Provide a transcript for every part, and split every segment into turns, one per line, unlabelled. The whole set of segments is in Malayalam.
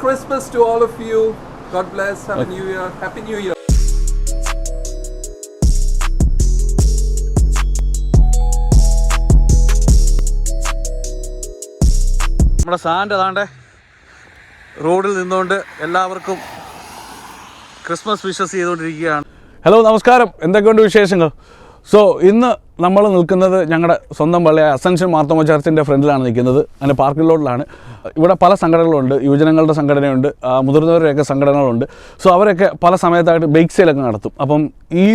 Christmas to all of you. God bless. Have a new year. Happy New Year.
നമ്മുടെ സാൻ്റെ അതാണ്ട് റോഡിൽ നിന്നുകൊണ്ട് എല്ലാവർക്കും ക്രിസ്മസ് വിഷസ് ചെയ്തുകൊണ്ടിരിക്കുകയാണ്. ഹലോ, നമസ്കാരം. എന്തൊക്കെയുണ്ട് വിശേഷങ്ങൾ? സോ ഇന്ന് നമ്മൾ നിൽക്കുന്നത് ഞങ്ങളുടെ സ്വന്തം പള്ളിയ അസെൻഷൻ മാർത്തോമ ചർച്ചിൻ്റെ ഫ്രണ്ടിലാണ് നിൽക്കുന്നത്. അങ്ങനെ പാർക്കിംഗ് ലോഡിലാണ്. ഇവിടെ പല സംഘടനകളുണ്ട്. യുവജനങ്ങളുടെ സംഘടനയുണ്ട്, മുതിർന്നവരുടെയൊക്കെ സംഘടനകളുണ്ട്. സോ അവരൊക്കെ പല സമയത്തായിട്ട് ബേക്ക് സെയിലൊക്കെ നടത്തും. അപ്പം ഈ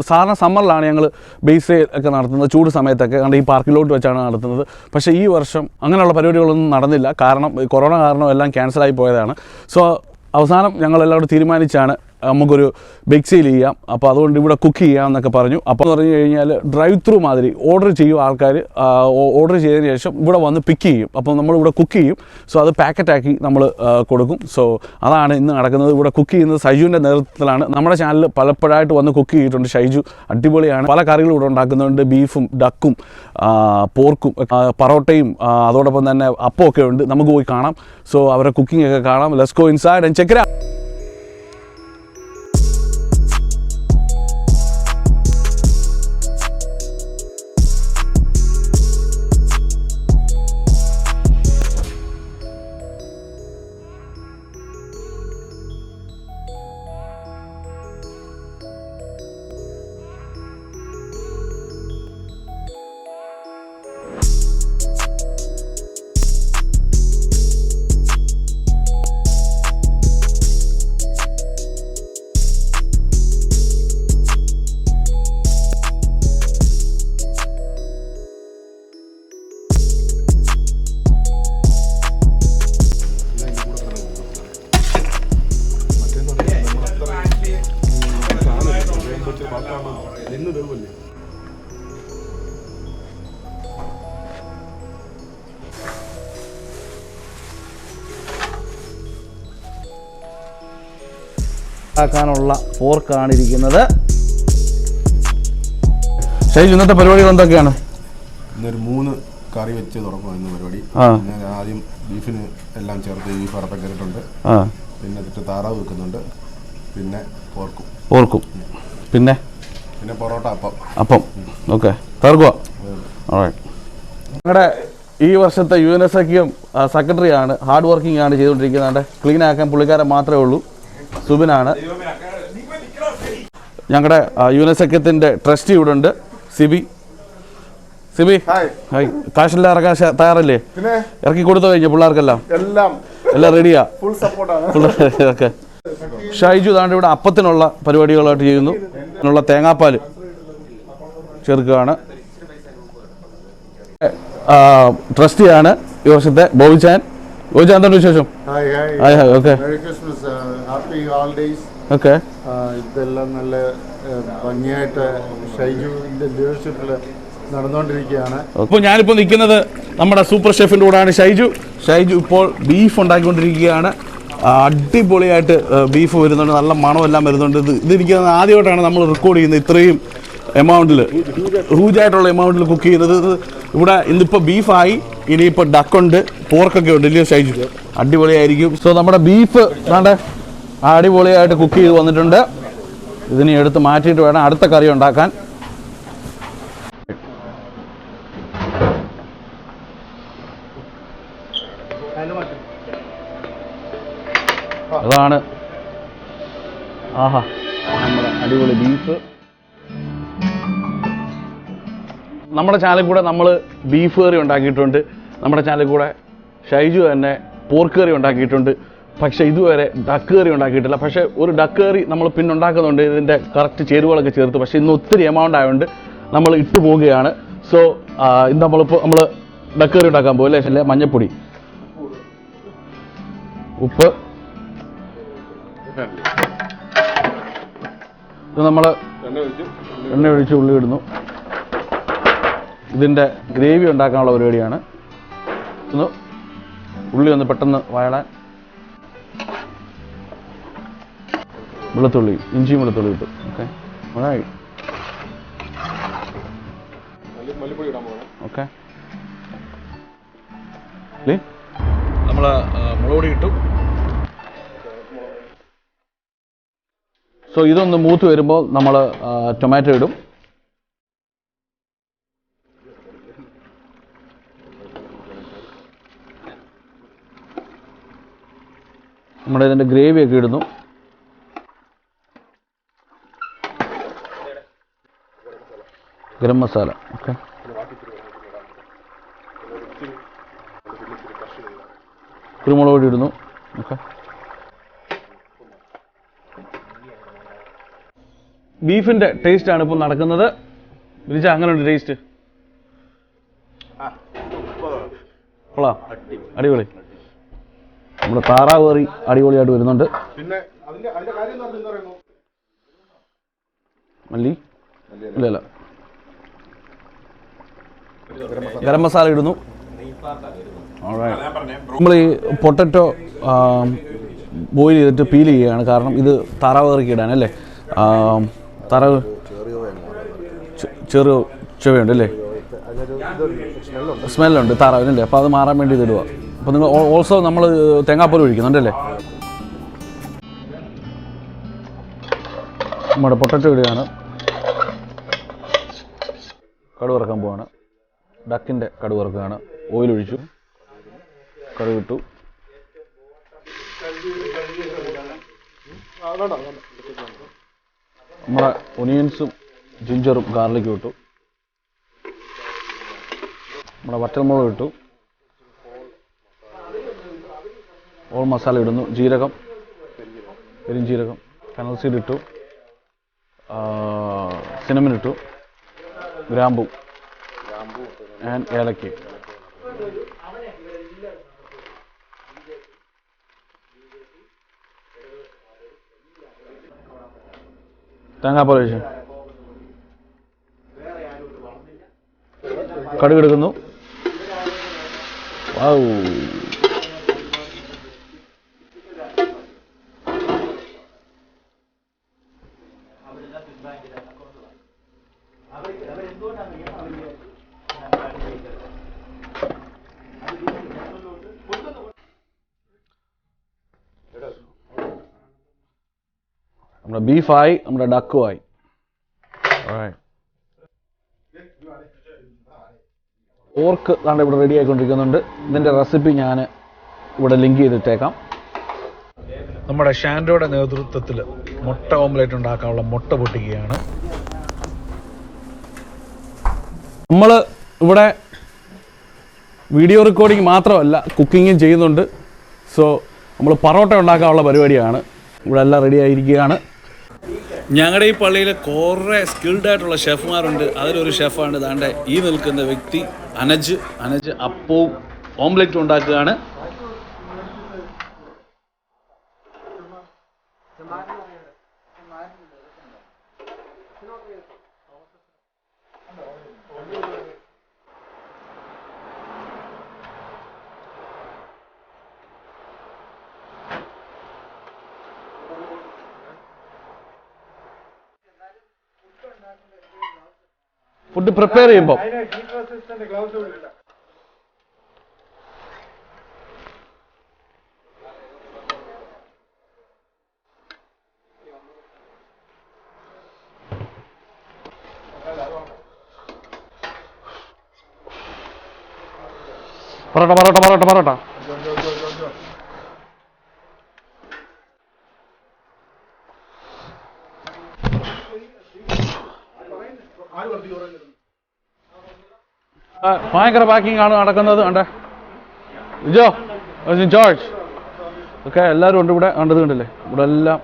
സാധാരണ സമ്മറിലാണ് ഞങ്ങൾ ബേക്ക് സെയിൽ ഒക്കെ നടത്തുന്നത്, ചൂട് സമയത്തൊക്കെ. കാരണം ഈ പാർക്കിംഗ് ലോഡ് വെച്ചാണ് നടത്തുന്നത്. പക്ഷേ ഈ വർഷം അങ്ങനെയുള്ള പരിപാടികളൊന്നും നടന്നില്ല. കാരണം കൊറോണ കാരണം എല്ലാം ക്യാൻസലായി പോയതാണ്. സോ അവസാനം ഞങ്ങളെല്ലാവരും തീരുമാനിച്ചാണ് നമുക്കൊരു ബേക്ക് സെയിൽ ചെയ്യാം, അപ്പോൾ അതുകൊണ്ട് ഇവിടെ കുക്ക് ചെയ്യാം എന്നൊക്കെ പറഞ്ഞു. അപ്പോൾ എന്ന് പറഞ്ഞു കഴിഞ്ഞാൽ ഡ്രൈവ് ത്രൂ മാതിരി ഓർഡർ ചെയ്യും ആൾക്കാർ. ഓർഡർ ചെയ്തതിന് ശേഷം ഇവിടെ വന്ന് പിക്ക് ചെയ്യും. അപ്പോൾ നമ്മളിവിടെ കുക്ക് ചെയ്യും. സോ അത് പാക്കറ്റാക്കി നമ്മൾ കൊടുക്കും. സോ അതാണ് ഇന്ന് നടക്കുന്നത്. ഇവിടെ കുക്ക് ചെയ്യുന്നത് ഷൈജുവിൻ്റെ നേതൃത്വത്തിലാണ്. നമ്മുടെ ചാനലിൽ പലപ്പോഴായിട്ട് വന്ന് കുക്ക് ചെയ്തിട്ടുണ്ട് ഷൈജു. അടിപൊളിയാണ്. പല കറികളും ഇവിടെ ഉണ്ടാക്കുന്നുണ്ട്. ബീഫും ഡക്കും പോർക്കും പറോട്ടയും അതോടൊപ്പം തന്നെ അപ്പമൊക്കെ ഉണ്ട്. നമുക്ക് പോയി കാണാം. സോ അവരുടെ കുക്കിംഗ് ഒക്കെ കാണാം. Let's go inside and check it out. ാനുള്ള പോർക്കാണ് ഇരിക്കുന്നത്. ഷൈജു, ഇന്നത്തെ പരിപാടികൾ എന്തൊക്കെയാണ്?
ഇന്നൊരു 3 കറി വെച്ച് തുറക്കും ഇന്ന് പരിപാടി. ആദ്യം ബീഫിന് എല്ലാം ചേർത്ത് ബീഫ് അറപ്പൊക്കെ ഇട്ടിട്ടുണ്ട്. പിന്നെ താറാവ് വെക്കുന്നുണ്ട്. പിന്നെ പോർക്കും പിന്നെ പൊറോട്ട അപ്പം ഓക്കെ തർക്കുക. ഞങ്ങളുടെ ഈ വർഷത്തെ UNSACM സെക്രട്ടറിയാണ്. ഹാർഡ് വർക്കിംഗ് ആണ് ചെയ്തുകൊണ്ടിരിക്കുന്നത്. ക്ലീൻ ആക്കാൻ പുള്ളിക്കാരൻ മാത്രമേ ഉള്ളൂ. സുബിനാണ്. ഞങ്ങളുടെ UNSACMത്തിൻ്റെ ട്രസ്റ്റി ഇവിടെ ഉണ്ട്, സിബി. ഹായ്. കാശെല്ലാം ഇറക്കാൻ തയ്യാറല്ലേ? ഇറക്കി കൊടുത്തു കഴിഞ്ഞു പിള്ളേർക്കെല്ലാം? എല്ലാം റെഡിയാ? ഓക്കെ. ഷൈജു താണ്ട് ഇവിടെ അപ്പത്തിനുള്ള പരിപാടികളായിട്ട് ചെയ്യുന്നു. അതിനുള്ള തേങ്ങാപ്പാൽ ചേർക്കുകയാണ്. ട്രസ്റ്റിയാണ് ഈ വർഷത്തെ ബോബിച്ചാൻ. ബോബിച്ചാൻ, എന്താണ് വിശേഷം? ഓക്കെ. ഓക്കെ.
ഇതെല്ലാം നല്ല ഭംഗിയായിട്ട് ഷൈജുവിൻ്റെ ലീഡർഷിപ്പിൽ നടന്നുകൊണ്ടിരിക്കുകയാണ്.
ഇപ്പോൾ ഞാനിപ്പോൾ നിൽക്കുന്നത് നമ്മുടെ സൂപ്പർ ഷെഫിൻ്റെ കൂടെയാണ്. ഷൈജു ഇപ്പോൾ ബീഫ് ഉണ്ടാക്കിക്കൊണ്ടിരിക്കുകയാണ്. അടിപൊളിയായിട്ട് ബീഫ് വരുന്നുണ്ട്. നല്ല മണമെല്ലാം വരുന്നുണ്ട്. ഇതെനിക്ക് ആദ്യമായിട്ടാണ് നമ്മൾ റെക്കോർഡ് ചെയ്യുന്നത് ഇത്രയും എമൗണ്ടിൽ, ഹ്യൂജായിട്ടുള്ള എമൗണ്ടിൽ കുക്ക് ചെയ്യുന്നത്. ഇവിടെ ഇന്നിപ്പോൾ ബീഫായി, ഇനിയിപ്പോൾ ഡക്കുണ്ട്, പോർക്കൊക്കെ ഉണ്ട്. ഇല്ലയോ ഷൈജു? അടിപൊളിയായിരിക്കും. സോ നമ്മുടെ ബീഫ് വേണ്ട അടിപൊളിയായിട്ട് കുക്ക് ചെയ്ത് വന്നിട്ടുണ്ട്. ഇതിനെ എടുത്ത് മാറ്റിയിട്ട് വേണം അടുത്ത കറി ഉണ്ടാക്കാൻ. അതാണ് നമ്മുടെ അടിപൊളി ബീഫ്. നമ്മുടെ ചാനലിൽ കൂടെ നമ്മൾ ബീഫ് കറി ഉണ്ടാക്കിയിട്ടുണ്ട്. നമ്മുടെ ചാനലിൽ കൂടെ ഷൈജു തന്നെ പോർക്ക് കറി ഉണ്ടാക്കിയിട്ടുണ്ട്. പക്ഷേ ഇതുവരെ ഡക്ക് കറി ഉണ്ടാക്കിയിട്ടില്ല. പക്ഷേ ഒരു ഡക്ക് കറി നമ്മൾ പിന്നെ ഉണ്ടാക്കുന്നുണ്ട്, ഇതിൻ്റെ കറക്റ്റ് ചേരുവകളൊക്കെ ചേർത്ത്. പക്ഷേ ഇന്ന് ഒത്തിരി എമൗണ്ട് ആയതുകൊണ്ട് നമ്മൾ ഇട്ട് പോവുകയാണ്. സോ ഇന്ന് നമ്മൾ ഡക്ക് കറി ഉണ്ടാക്കാൻ പോകും അല്ലേ? മഞ്ഞപ്പൊടി, ഉപ്പ്, ഇത് നമ്മൾ എണ്ണ ഒഴിച്ച് ഉള്ളി ഇടുന്നു. ഇതിൻ്റെ ഗ്രേവി ഉണ്ടാക്കാനുള്ള പരിപാടിയാണ്. ഉള്ളി ഒന്ന് പെട്ടെന്ന് വഴടാൻ വെളുത്തുള്ളി, ഇഞ്ചിയും വെളുത്തുള്ളി ഇട്ടു. ഓക്കെ. ഓക്കെ. നമ്മൾ മുളക് പൊടി ഇട്ടു. സോ ഇതൊന്ന് മൂത്ത് വരുമ്പോൾ നമ്മൾ ടൊമാറ്റോ ഇടും. നമ്മുടെ ഇതിൻ്റെ ഗ്രേവിയൊക്കെ ഇടുന്നു. ഗരം മസാല, ഓക്കെ. കുരുമുളക് പൊടി ഇടുന്നു, ഓക്കെ. ബീഫിൻ്റെ ടേസ്റ്റാണ് ഇപ്പോൾ നടക്കുന്നത്. വിളിച്ച അങ്ങനെയുണ്ട് ടേസ്റ്റ്? കൊള്ളാം, അടിപൊളി. നമ്മുടെ താറാവ് കറി അടിപൊളിയായിട്ട് വരുന്നുണ്ട്.
പിന്നെ
മല്ലി ഇല്ല, ഗരം മസാല ഇടുന്നു. നമ്മൾ ഈ പൊട്ടറ്റോ ബോയിൽ ചെയ്തിട്ട് പീൽ ചെയ്യുകയാണ്. കാരണം ഇത് താറാവ് കറിക്ക് ഇടാനല്ലേ. താറാവ് ചെറു ചുവയുണ്ട് അല്ലേ, സ്മെല്ലുണ്ട് താറാവിനല്ലേ. അപ്പോൾ അത് മാറാൻ വേണ്ടി ഇത് ഇടുക. അപ്പോൾ നിങ്ങൾ ഓൾസോ നമ്മൾ തേങ്ങാപ്പാൽ ഒഴിക്കുന്നുണ്ടല്ലേ. നമ്മുടെ പൊട്ടറ്റോ ഇടുകയാണ്. കടുക് വറക്കാൻ പോവാണ്. ഡക്കിൻ്റെ കടുക് വറക്കുകയാണ്. ഓയിൽ ഒഴിച്ചു, കടുക് ഇട്ടു. നമ്മുടെ ഒനിയൻസും ജിഞ്ചറും ഗാർലിക്കും ഇട്ടു. നമ്മുടെ വറ്റൽമുളക് ഇട്ടു. ഓൾ മസാല ഇടുന്നു. ജീരകം, പെരുംജീരകം, ഫെനൽ സീഡ് ഇട്ടു. സിനമൻ ഇട്ടു. ഗ്രാമ്പു ആൻഡ് ഏലക്ക. തേങ്ങാപ്പാൽ ഒഴിച്ചു. കടുക് എടുക്കുന്നു. വൗ, നമ്മുടെ ബീഫായി, നമ്മുടെ ഡക്കുമായി. പോർക്ക് താണ്ട് ഇവിടെ റെഡി ആയിക്കൊണ്ടിരിക്കുന്നുണ്ട്. ഇതിൻ്റെ റെസിപ്പി ഞാൻ ഇവിടെ ലിങ്ക് ചെയ്തിട്ടേക്കാം. നമ്മുടെ ഷാൻഡോയുടെ നേതൃത്വത്തിൽ മുട്ട ഓംലേറ്റ് ഉണ്ടാക്കാനുള്ള മുട്ട പൊട്ടിക്കുകയാണ്. നമ്മൾ ഇവിടെ വീഡിയോ റെക്കോർഡിങ് മാത്രമല്ല, കുക്കിങ്ങും ചെയ്യുന്നുണ്ട്. സോ നമ്മൾ പൊറോട്ട ഉണ്ടാക്കാനുള്ള പരിപാടിയാണ്. ഇവിടെ എല്ലാം റെഡി ആയിരിക്കുകയാണ്. ഞങ്ങളുടെ ഈ പള്ളിയിൽ കുറേ സ്കിൽഡ് ആയിട്ടുള്ള ഷെഫുമാരുണ്ട്. അതിലൊരു ഷെഫാണ് ദാണ്ടെ ഈ നിൽക്കുന്ന വ്യക്തി, അനജ്. അപ്പവും ഓംലെറ്റും ഉണ്ടാക്കുകയാണ്. ഫുഡ് പ്രിപ്പയർ ചെയ്യുമ്പോൾ പൊറോട്ട ഭയങ്കര പാക്കിംഗ് ആണ് നടക്കുന്നത്. കണ്ടേ വിജോ ജോർജ് ഒക്കെ എല്ലാവരും ഉണ്ട് ഇവിടെ. കണ്ടത് കണ്ടില്ലേ, ഇവിടെ എല്ലാം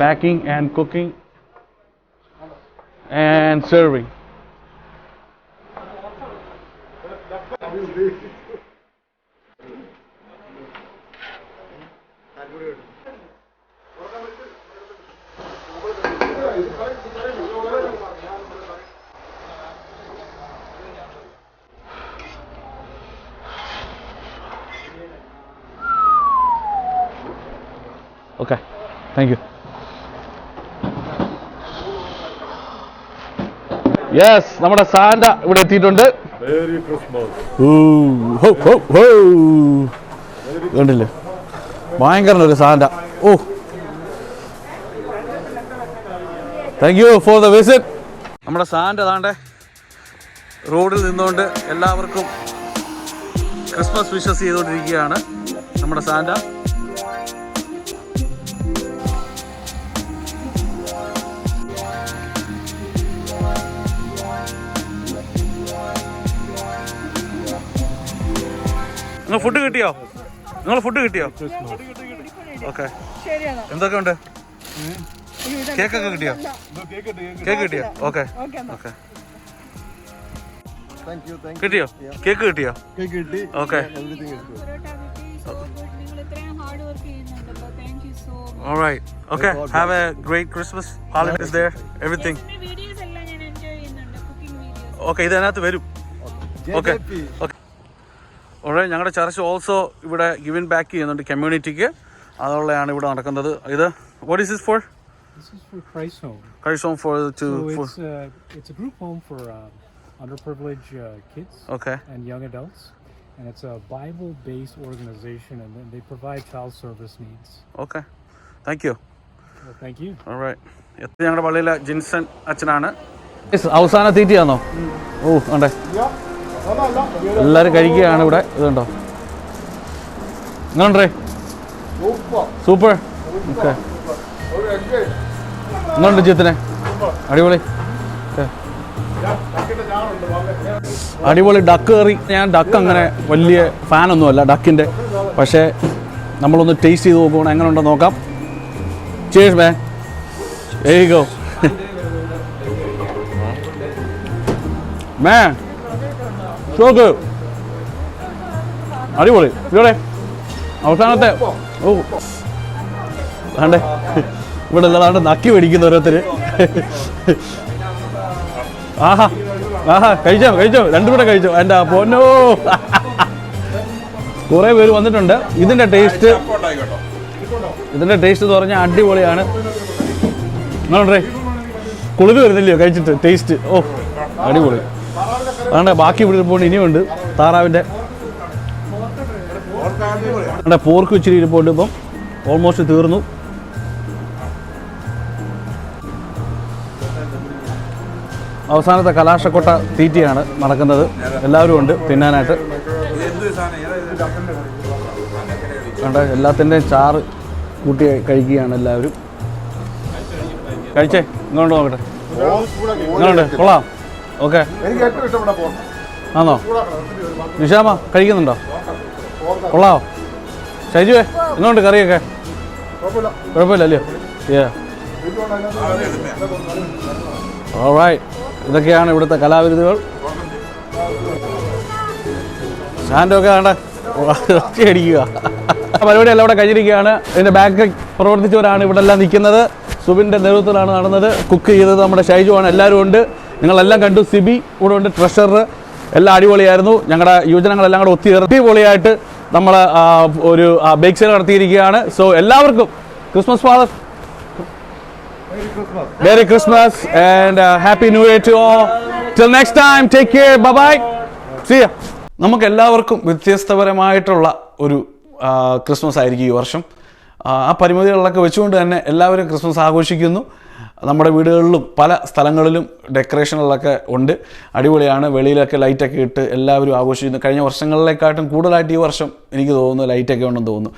packing and cooking and serving. Okay, thank you. Yes, നമ്മുടെ സാന്റ ഇവിടെ എത്തിയിട്ടുണ്ട്. കണ്ടില്ലേ, ഭയങ്കര ഒരു Santa. Oh, thank you for the visit. നമ്മുടെ സാൻഡ് അതാണ്ട് റോഡിൽ നിന്നുകൊണ്ട് എല്ലാവർക്കും ക്രിസ്മസ് വിഷസ് ചെയ്തുകൊണ്ടിരിക്കുകയാണ് നമ്മുടെ സാൻഡ. നിങ്ങൾ ഫുഡ് കിട്ടിയോ? ഓക്കെ. എന്തൊക്കെയുണ്ട്? കേക്കൊക്കെ കിട്ടിയോ? ഓക്കെ. കിട്ടിയോ? കേക്ക് കിട്ടിയോ? Okay. Alright. Okay. Have a great Christmas holidays there. Everything. Okay. ഇതിനകത്ത് വരും. ഓക്കെ. Alright. ഞങ്ങളുടെ ചർച്ച് ഓൾസോ ഇവിടെ ഗിവൻ ബാക്ക് ചെയ്യുന്നുണ്ട് കമ്മ്യൂണിറ്റിക്ക്. അതുള്ളതാണ് ഇവിടെ നടക്കുന്നത്. ഇത് what is this for?
This is for Christ Home.
Christ Home
It's a group home for underprivileged kids and young adults, and it's a Bible-based organization, and they provide child service needs.
Okay. Thank you.
Well, thank you.
All right. ഞങ്ങളുടെ പള്ളിയിലെ ജിൻസൺ അച്ഛനാണ്. അവസാന തീറ്റയാണോ? ഓ ഉണ്ടേ. എല്ലാവരും കഴിക്കുകയാണ് ഇവിടെ. ഇതുണ്ടോ? എങ്ങനെയുണ്ടേ? സൂപ്പർ. ഓക്കെ. എങ്ങനെയുണ്ട് ജിത്തിനെ? അടിപൊളി. അടിപൊളി ഡക്ക് കറി. ഞാൻ ഡക്ക് അങ്ങനെ വലിയ ഫാനൊന്നുമല്ല ഡക്കിൻ്റെ, പക്ഷേ നമ്മളൊന്ന് ടേസ്റ്റ് ചെയ്ത് നോക്കുകയാണ് എങ്ങനെ ഉണ്ടെന്ന് നോക്കാം. Cheers, man. There you go. Man, so good. അടിപൊളി. ഇവിടെ അവസാനത്തെ ആണ്ടേ ഇവിടെ ഉള്ളതാണ്ട് നക്കി മേടിക്കുന്ന ഓരോരുത്തര്. ആഹാ കഴിച്ചോ രണ്ടുകൂടെ കഴിച്ചോ. എൻ്റെ പൊന്നോ, കുറേ പേര് വന്നിട്ടുണ്ട്. ഇതിൻ്റെ ടേസ്റ്റ് എന്ന് പറഞ്ഞാൽ അടിപൊളിയാണ്. എങ്ങനെയുണ്ടേ? കുളിര് വരുന്നില്ലയോ കഴിച്ചിട്ട്? ടേസ്റ്റ് ഓ അടിപൊളി. അതുകൊണ്ട് ബാക്കി ഇവിടെ ഇരിപ്പുണ്ട്. ഇനിയുണ്ട് താറാവിൻ്റെ പോർക്ക് ഇച്ചിരി ഇരിപ്പുണ്ട്. ഇപ്പം ഓൾമോസ്റ്റ് തീർന്നു. അവസാനത്തെ കലാശക്കൊട്ട തീറ്റയാണ് നടക്കുന്നത്. എല്ലാവരും ഉണ്ട് തിന്നാനായിട്ട്. കണ്ട എല്ലാത്തിൻ്റെയും ചാറ് കൂട്ടി കഴിക്കുകയാണ് എല്ലാവരും. കഴിച്ചേ ഇങ്ങോട്ട് നോക്കട്ടെ. ഇങ്ങോട്ട് കൊള്ളാം. ഓക്കെ. ആണോ നിഷാമ കഴിക്കുന്നുണ്ടോ? കൊള്ളാമോ? ഷൈജുവേ ഇങ്ങോട്ട് കറിയൊക്കെ കുഴപ്പമില്ല അല്ലയോ? ഓൾറൈറ്റ്. ഇതൊക്കെയാണ് ഇവിടുത്തെ കലാവിരുതുകൾ. ഷാൻഡൊക്കെ വേണ്ട അടിക്കുക. പരിപാടിയെല്ലാം ഇവിടെ കഴിഞ്ഞിരിക്കുകയാണ്. ഇതിൻ്റെ ബാക്ക് പ്രവർത്തിച്ചവരാണ് ഇവിടെ എല്ലാം നിൽക്കുന്നത്. സുബിൻ്റെ നേതൃത്വത്തിലാണ് നടന്നത്. കുക്ക് ചെയ്തത് നമ്മുടെ ഷൈജു ആണ്. എല്ലാവരും ഉണ്ട്. നിങ്ങളെല്ലാം കണ്ടു. സിബി ഇവിടെ ഉണ്ട്, ട്രഷറർ. എല്ലാം അടിപൊളിയായിരുന്നു. ഞങ്ങളുടെ യുവജനങ്ങളെല്ലാം കൂടെ ഒത്തുചേർന്ന് അടിപൊളിയായിട്ട് നമ്മൾ ഒരു ബേക്ക് സെയിൽ നടത്തിയിരിക്കുകയാണ്. സോ എല്ലാവർക്കും Christmas father Merry Christmas and Happy New Year to all. Till next time, take care. Bye bye. See ya. നമുക്ക് എല്ലാവർക്കും വ്യത്യസ്തപരമായിട്ടുള്ള ഒരു ക്രിസ്മസ് ആയിരിക്കും ഈ വർഷം. ആ പരിമിതികളിലൊക്കെ വെച്ചുകൊണ്ട് തന്നെ എല്ലാവരും ക്രിസ്മസ് ആഘോഷിക്കുന്നു. നമ്മുടെ വീടുകളിലും പല സ്ഥലങ്ങളിലും ഡെക്കറേഷനുകളൊക്കെ ഉണ്ട്. അടിപൊളിയാണ്. വെളിയിലൊക്കെ ലൈറ്റൊക്കെ ഇട്ട് എല്ലാവരും ആഘോഷിക്കുന്നു. കഴിഞ്ഞ വർഷങ്ങളിലേക്കാട്ടും കൂടുതലായിട്ട് ഈ വർഷം എനിക്ക് തോന്നുന്നു ലൈറ്റൊക്കെ ഉണ്ടെന്ന് തോന്നുന്നു.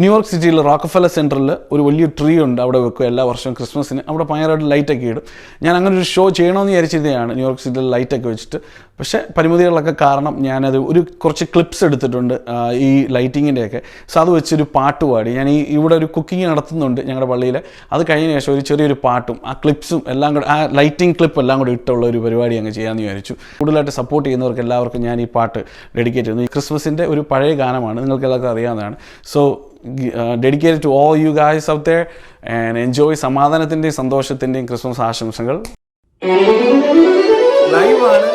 ന്യൂയോർക്ക് സിറ്റിയിൽ റോക്കഫെല്ലർ സെൻറ്ററിൽ ഒരു വലിയ ട്രീ ഉണ്ട്. അവിടെ വെക്കും എല്ലാ വർഷവും ക്രിസ്മസിന്. അവിടെ ഭയങ്കരമായിട്ട് ലൈറ്റൊക്കെ ഇടും. ഞാൻ അങ്ങനെ ഒരു ഷോ ചെയ്യണമെന്ന് വിചാരിച്ചിരുന്നതാണ് ന്യൂയോർക്ക് സിറ്റിയിൽ ലൈറ്റൊക്കെ വെച്ചിട്ട്. പക്ഷേ പരിമിതികളിലൊക്കെ കാരണം ഞാനത് കുറച്ച് ക്ലിപ്സ് എടുത്തിട്ടുണ്ട് ഈ ലൈറ്റിങ്ങിൻ്റെയൊക്കെ. സോ അത് വെച്ചൊരു പാട്ട് പാടി. ഞാൻ ഇവിടെ ഒരു കുക്കിംഗ് നടത്തുന്നുണ്ട് ഞങ്ങളുടെ പള്ളിയിൽ. അത് കഴിഞ്ഞ ശേഷം ഒരു ചെറിയൊരു പാട്ടും ആ ക്ലിപ്സും എല്ലാം കൂടെ, ആ ലൈറ്റിംഗ് ക്ലിപ്പ് എല്ലാം കൂടെ ഇട്ടുള്ള ഒരു പരിപാടി അങ്ങ് ചെയ്യാമെന്ന് വിചാരിച്ചു. കൂടുതലായിട്ട് സപ്പോർട്ട് ചെയ്യുന്നവർക്ക് എല്ലാവർക്കും ഞാൻ ഈ പാട്ട് ഡെഡിക്കേറ്റ് ചെയ്യുന്നു. ഈ ക്രിസ്മസിൻ്റെ ഒരു പഴയ ഗാനമാണ്, നിങ്ങൾക്ക് എല്ലാവർക്കും അറിയാവുന്നതാണ്. So dedicated to all you guys out there and enjoy. സമാധാനത്തിൻ്റെയും സന്തോഷത്തിൻ്റെയും ക്രിസ്മസ് ആശംസകൾ. ലൈവാണ്.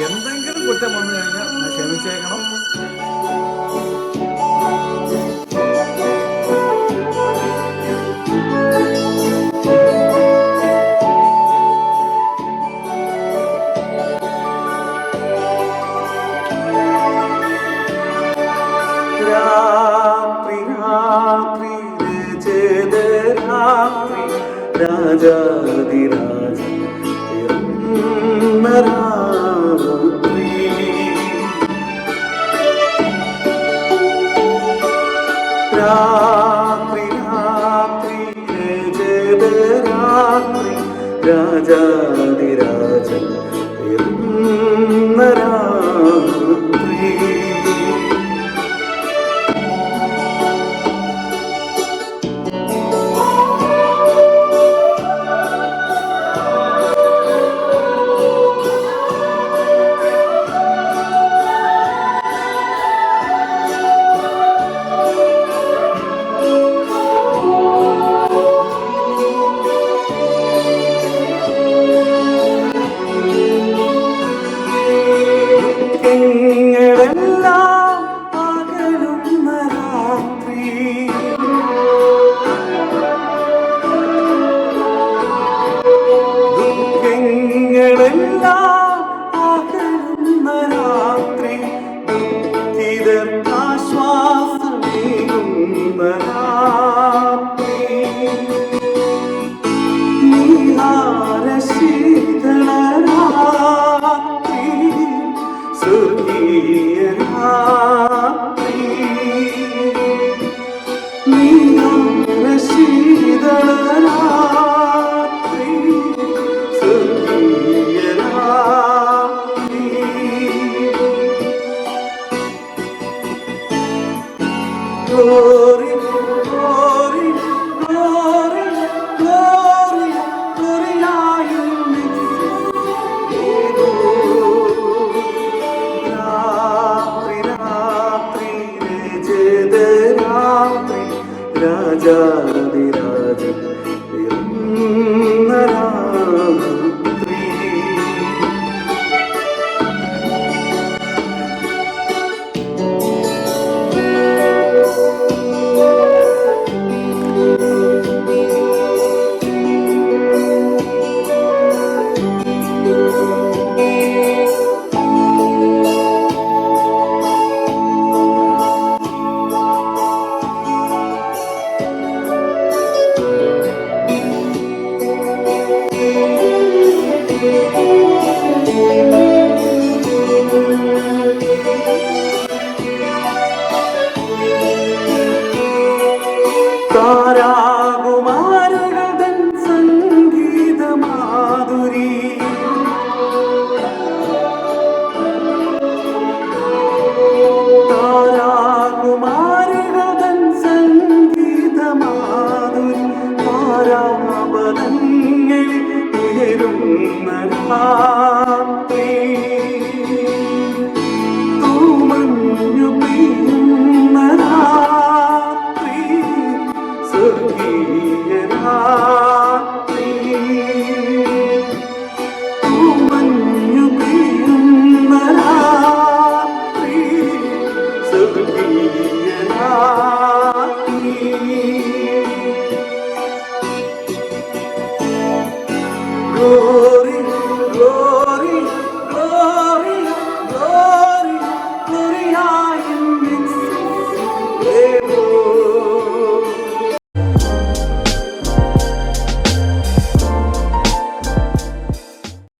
എന്തെങ്കിലും കുറ്റം വന്നു കഴിഞ്ഞാൽ ക്ഷമിച്ചേക്കണം. രാജാതിരാ രാത്രി രാത്രി രാത്രി രാജാതിരാജൻ രാത്രി. Glory, glory, glory, glory, gloria in Ratri, Ratri, Ratri, Raja